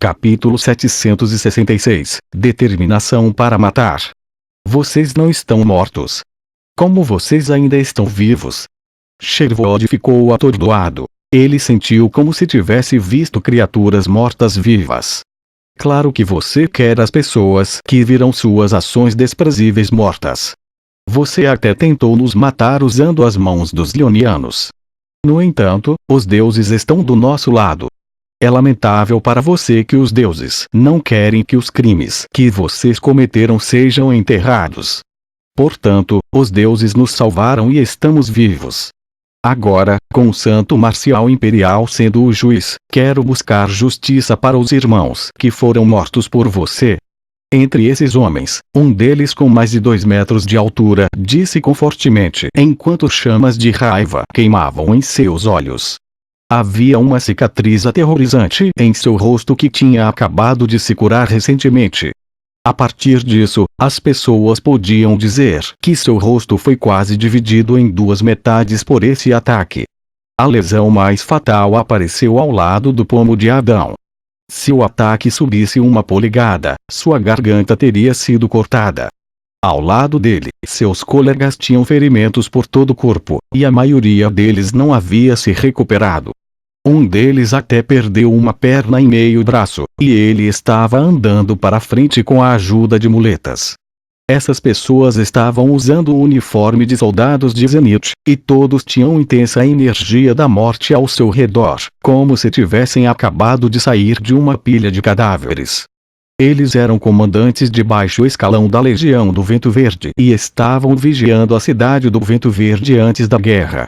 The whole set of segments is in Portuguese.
Capítulo 766. Determinação para matar. Vocês não estão mortos. Como vocês ainda estão vivos? Sherwood ficou atordoado. Ele sentiu como se tivesse visto criaturas mortas vivas. Claro que você quer as pessoas que viram suas ações desprezíveis mortas. Você até tentou nos matar usando as mãos dos Leonianos. No entanto, os deuses estão do nosso lado. É lamentável para você que os deuses não querem que os crimes que vocês cometeram sejam enterrados. Portanto, os deuses nos salvaram e estamos vivos. Agora, com o Santo Marcial Imperial sendo o juiz, quero buscar justiça para os irmãos que foram mortos por você. Entre esses homens, um deles com mais de 2 metros de altura, disse confortemente enquanto chamas de raiva queimavam em seus olhos. Havia uma cicatriz aterrorizante em seu rosto que tinha acabado de se curar recentemente. A partir disso, as pessoas podiam dizer que seu rosto foi quase dividido em 2 metades por esse ataque. A lesão mais fatal apareceu ao lado do pomo de Adão. Se o ataque subisse 1 polegada, sua garganta teria sido cortada. Ao lado dele, seus colegas tinham ferimentos por todo o corpo, e a maioria deles não havia se recuperado. Um deles até perdeu uma perna e meio braço, e ele estava andando para frente com a ajuda de muletas. Essas pessoas estavam usando o uniforme de soldados de Zenith, e todos tinham intensa energia da morte ao seu redor, como se tivessem acabado de sair de uma pilha de cadáveres. Eles eram comandantes de baixo escalão da Legião do Vento Verde e estavam vigiando a cidade do Vento Verde antes da guerra.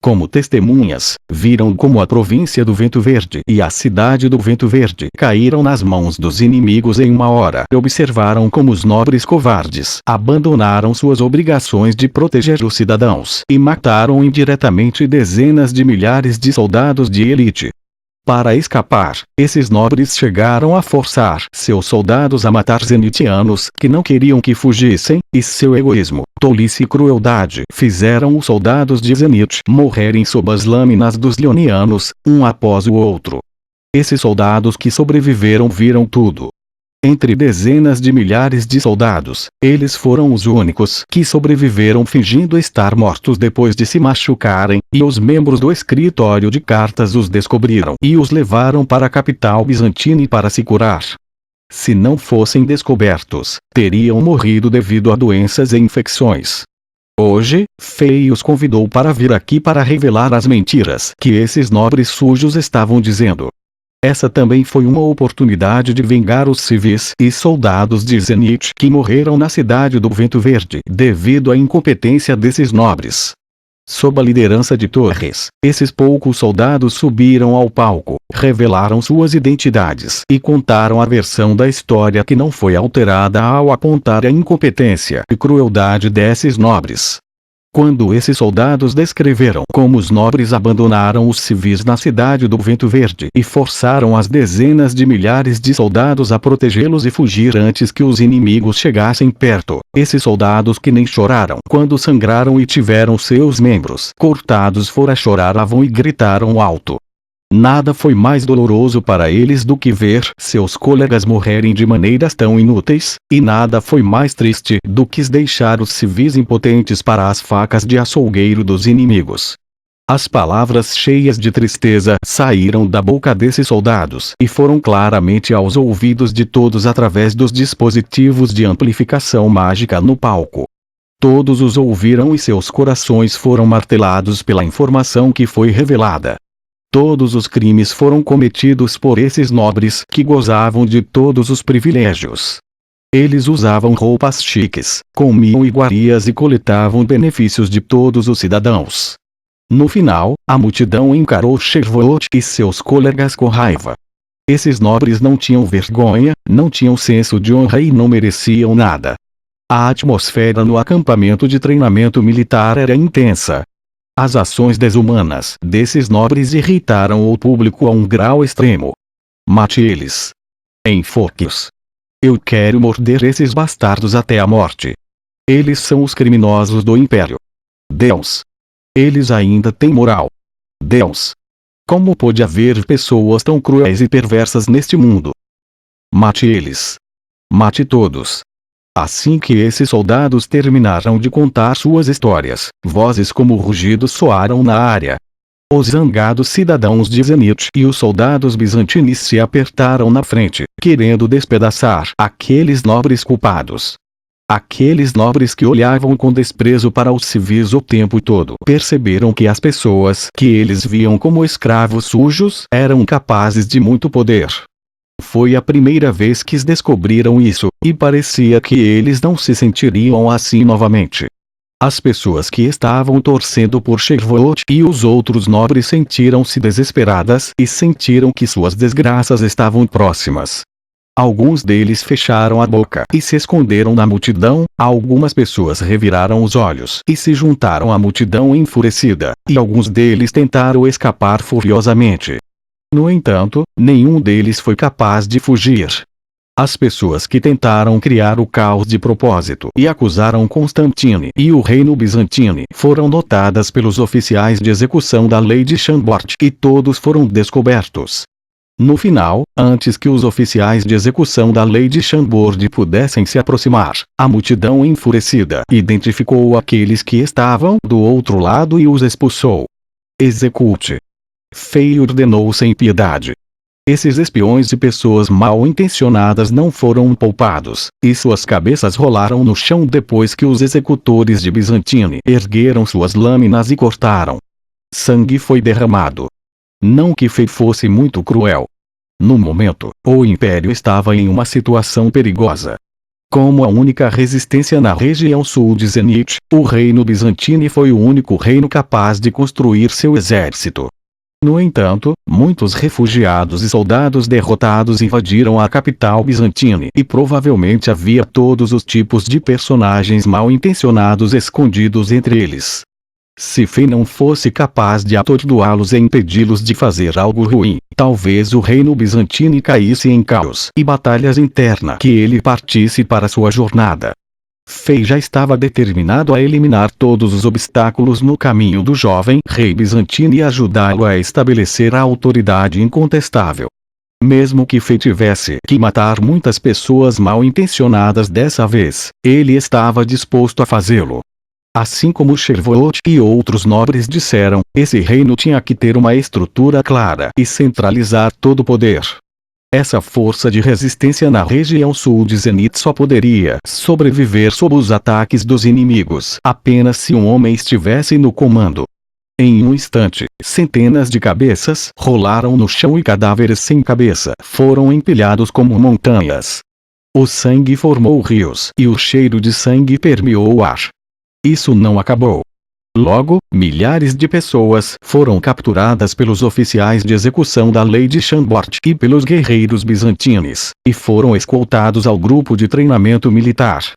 Como testemunhas, viram como a província do Vento Verde e a cidade do Vento Verde caíram nas mãos dos inimigos em 1 hora. Observaram como os nobres covardes abandonaram suas obrigações de proteger os cidadãos e mataram indiretamente dezenas de milhares de soldados de elite. Para escapar, esses nobres chegaram a forçar seus soldados a matar zenitianos que não queriam que fugissem, e seu egoísmo, tolice e crueldade fizeram os soldados de Zenith morrerem sob as lâminas dos Leonianos, um após o outro. Esses soldados que sobreviveram viram tudo. Entre dezenas de milhares de soldados, eles foram os únicos que sobreviveram fingindo estar mortos depois de se machucarem, e os membros do escritório de cartas os descobriram e os levaram para a capital bizantina para se curar. Se não fossem descobertos, teriam morrido devido a doenças e infecções. Hoje, Fei os convidou para vir aqui para revelar as mentiras que esses nobres sujos estavam dizendo. Essa também foi uma oportunidade de vingar os civis e soldados de Zenith que morreram na cidade do Vento Verde devido à incompetência desses nobres. Sob a liderança de Torres, esses poucos soldados subiram ao palco, revelaram suas identidades e contaram a versão da história que não foi alterada ao apontar a incompetência e crueldade desses nobres. Quando esses soldados descreveram como os nobres abandonaram os civis na cidade do Vento Verde e forçaram as dezenas de milhares de soldados a protegê-los e fugir antes que os inimigos chegassem perto, esses soldados que nem choraram quando sangraram e tiveram seus membros cortados fora choravam e gritaram alto. Nada foi mais doloroso para eles do que ver seus colegas morrerem de maneiras tão inúteis, e nada foi mais triste do que deixar os civis impotentes para as facas de açougueiro dos inimigos. As palavras cheias de tristeza saíram da boca desses soldados e foram claramente aos ouvidos de todos através dos dispositivos de amplificação mágica no palco. Todos os ouviram e seus corações foram martelados pela informação que foi revelada. Todos os crimes foram cometidos por esses nobres que gozavam de todos os privilégios. Eles usavam roupas chiques, comiam iguarias e coletavam benefícios de todos os cidadãos. No final, a multidão encarou Sherwood e seus colegas com raiva. Esses nobres não tinham vergonha, não tinham senso de honra e não mereciam nada. A atmosfera no acampamento de treinamento militar era intensa. As ações desumanas desses nobres irritaram o público a um grau extremo. Mate eles. Enforque-os. Eu quero morder esses bastardos até a morte. Eles são os criminosos do Império. Deus. Eles ainda têm moral. Deus. Como pode haver pessoas tão cruéis e perversas neste mundo? Mate eles. Mate todos. Assim que esses soldados terminaram de contar suas histórias, vozes como rugidos soaram na área. Os zangados cidadãos de Zenit e os soldados bizantinos se apertaram na frente, querendo despedaçar aqueles nobres culpados. Aqueles nobres que olhavam com desprezo para os civis o tempo todo perceberam que as pessoas que eles viam como escravos sujos eram capazes de muito poder. Foi a primeira vez que descobriram isso, e parecia que eles não se sentiriam assim novamente. As pessoas que estavam torcendo por Sherbot e os outros nobres sentiram-se desesperadas e sentiram que suas desgraças estavam próximas. Alguns deles fecharam a boca e se esconderam na multidão, algumas pessoas reviraram os olhos e se juntaram à multidão enfurecida, e alguns deles tentaram escapar furiosamente. No entanto, nenhum deles foi capaz de fugir. As pessoas que tentaram criar o caos de propósito e acusaram Constantine e o reino bizantino foram notadas pelos oficiais de execução da lei de Chambord e todos foram descobertos. No final, antes que os oficiais de execução da lei de Chambord pudessem se aproximar, a multidão enfurecida identificou aqueles que estavam do outro lado e os expulsou. Execute. Fei ordenou sem piedade. Esses espiões e pessoas mal intencionadas não foram poupados, e suas cabeças rolaram no chão depois que os executores de Bizantine ergueram suas lâminas e cortaram. Sangue foi derramado. Não que Fei fosse muito cruel. No momento, o Império estava em uma situação perigosa. Como a única resistência na região sul de Zenit, o reino bizantino foi o único reino capaz de construir seu exército. No entanto, muitos refugiados e soldados derrotados invadiram a capital bizantina e provavelmente havia todos os tipos de personagens mal intencionados escondidos entre eles. Se Fei não fosse capaz de atordoá-los e impedi-los de fazer algo ruim, talvez o reino bizantino caísse em caos e batalhas internas que ele partisse para sua jornada. Fei já estava determinado a eliminar todos os obstáculos no caminho do jovem rei bizantino e ajudá-lo a estabelecer a autoridade incontestável. Mesmo que Fei tivesse que matar muitas pessoas mal intencionadas dessa vez, ele estava disposto a fazê-lo. Assim como Sherbot e outros nobres disseram, esse reino tinha que ter uma estrutura clara e centralizar todo o poder. Essa força de resistência na região sul de Zenit só poderia sobreviver sob os ataques dos inimigos apenas se um homem estivesse no comando. Em um instante, centenas de cabeças rolaram no chão e cadáveres sem cabeça foram empilhados como montanhas. O sangue formou rios e o cheiro de sangue permeou o ar. Isso não acabou. Logo, milhares de pessoas foram capturadas pelos oficiais de execução da lei de Chambord e pelos guerreiros bizantinos, e foram escoltados ao grupo de treinamento militar.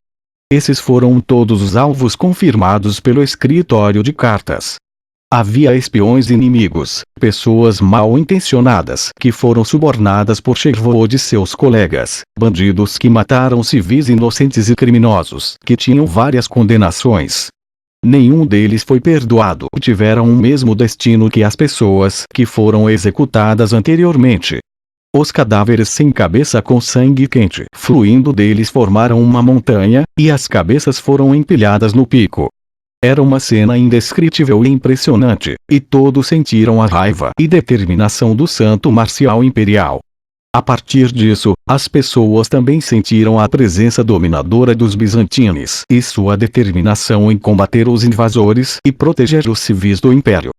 Esses foram todos os alvos confirmados pelo escritório de cartas. Havia espiões inimigos, pessoas mal intencionadas que foram subornadas por Sherbot e seus colegas, bandidos que mataram civis inocentes e criminosos que tinham várias condenações. Nenhum deles foi perdoado e tiveram o mesmo destino que as pessoas que foram executadas anteriormente. Os cadáveres sem cabeça com sangue quente fluindo deles formaram uma montanha, e as cabeças foram empilhadas no pico. Era uma cena indescritível e impressionante, e todos sentiram a raiva e determinação do santo marcial imperial. A partir disso, as pessoas também sentiram a presença dominadora dos bizantinos e sua determinação em combater os invasores e proteger os civis do império.